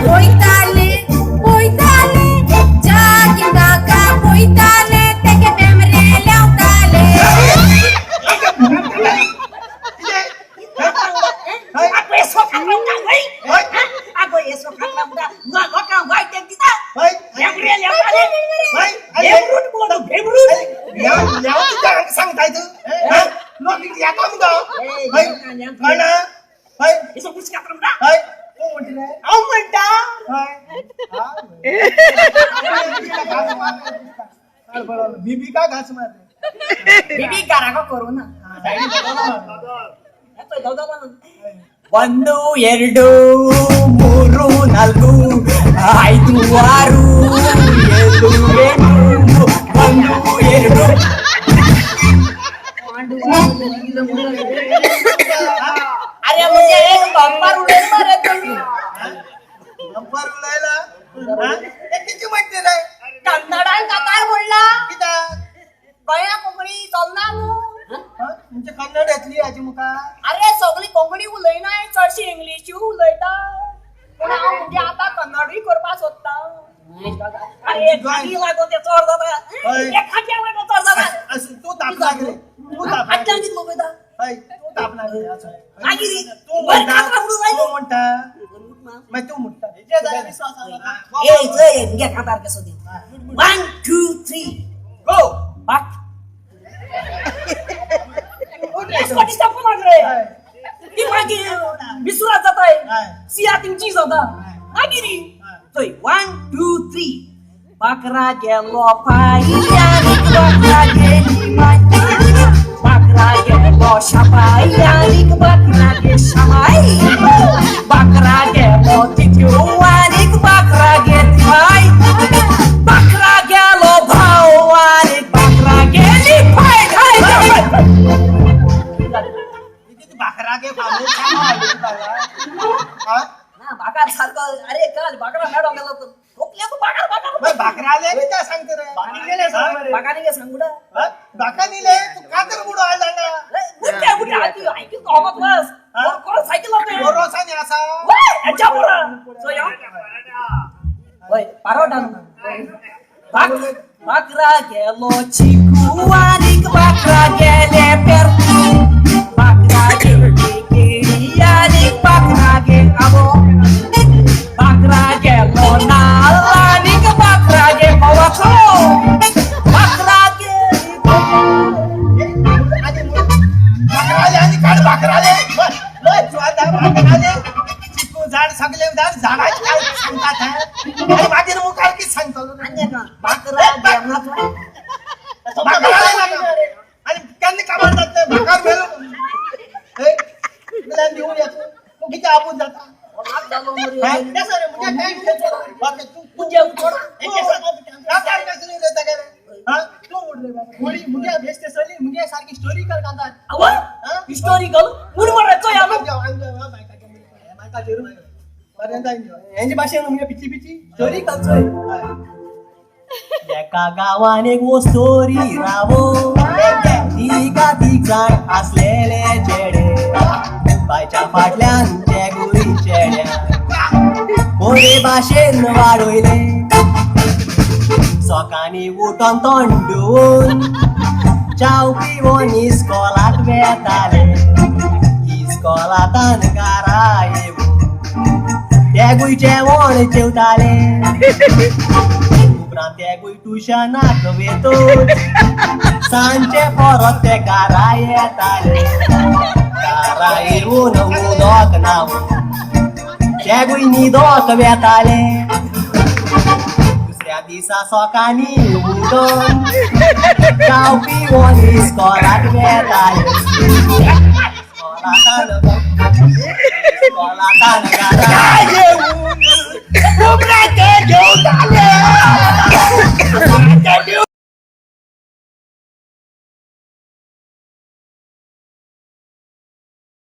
Poitale, poitale, jagi naga poitale, teke memre leutale. Aku esok akan kawai. Aku esok akan nggak bakal baik yang kita. Yang real yang tadi. Gemrut bukan gemrut. Yang tidak sang tay tu. Lo ni dia kamu dah. Mana? Esok musik akan dah. Aumenta. Bibi का घास मारते Bibi gara corona. ಒಂದು ಎರಡು ಮೂರು ನಾಲ್ಕು ಐದು ಆರು ಏಳು ಎಂಟು ಒಂದು ಎರಡು अरे मुझे एक बम्पर उड़े मारे नंबर उडायला ते किती म्हणते रे कन्नडान काय बोलला किता कळ्या कोंकणी चलना न्हू म्हणजे कन्नडातली आजी मुका अरे सगळी कोंकणी उलयनाय चडशी इंग्लिश उलयता पूण हांव म्हणजे आतां कन्नडूय करपाक सोदता अरे गाडी लागो ते चड जाता एक खाट्या लागो चड जाता असं तू तापला रे तू तापला आत्यान कितें उलयता तू तापला रे असं मागीर तू बरं म्हणता खात्रा उडून जाय तू म्हणता मग तू म्हणता ए जय घे खातार कसो दे 1 2 3 गो बाक स्पॉटी स्टॉप मागरे ती मागीर विसुरात जाताय सिया तिंची जाता मागीर थंय 1 2 3 बाकरा गेलो पाययानी बाकरा गेली माती बाकरा गेलो शापायानी बाकरा गे शामाई बाकरा गेलो तिथ्योवानी बाकरा गे थाय बाकरा गेलो भावानी बाकरा गेली पाय खाय किती भाकरा के फाले हा ना बाकार सारखं अरे काल बाकरा मॅडम गेलो तर ठोकल्या तो बाकार बाकार मग भाकरा आले मी काय सांगते रे बाकाने काय सांगू ना भाका निले तू का तर बुडो आला ना बुट्या बुट्या हाती ऐकून कॉमत बस कोण सायकल लावते रोसाने असा वय अच्छा बोला सो या वय पारोटा बाकरा गेलो चिकू आणि बाकरा गेले पेरतू बाकरा गेली केळी आणि बाकरा गे आबो बाकरा गेलो नाल आणि बाकरा गे पवाखो बाकरा गेली भाकराले आणि काढ भाकराले लय ज्वादा भाकराले चिकू झाड सगळे झाड झाडाची काय सांगतात आणि माझे मुखार की सांगतो बाकरा गेला भाकराले आणि त्यांनी का म्हणतात ते भाकर मेलो मला नेऊन येतो तू किती आपण जाता हिस्टोरिकल यांची भाषा म्हणजे पिची पिची स्टोरी करतोय एका गावान एक वो स्टोरी रावो तिका जाण असलेले चेडे बायच्या फाटल्यान चेगुरी चेड्या मोरे भाशेन वाडोयले सकाळी उठोन तोंडून चाव पिवोन इस्कोलाक वेताले इस्कोलांत घरा येवून तेगूय जेवण जेवताले उपरांत तेगूय ट्युशनाक वेतून सांजे परत ते घरा येताले घरा येवून उदक नावून तेगूय न्हिदोक वेताले दुसऱ्या दिसा सकाळी उठोन चाव पिवोन इस्कोलाक वेताले इस्कोलांत घरा येवून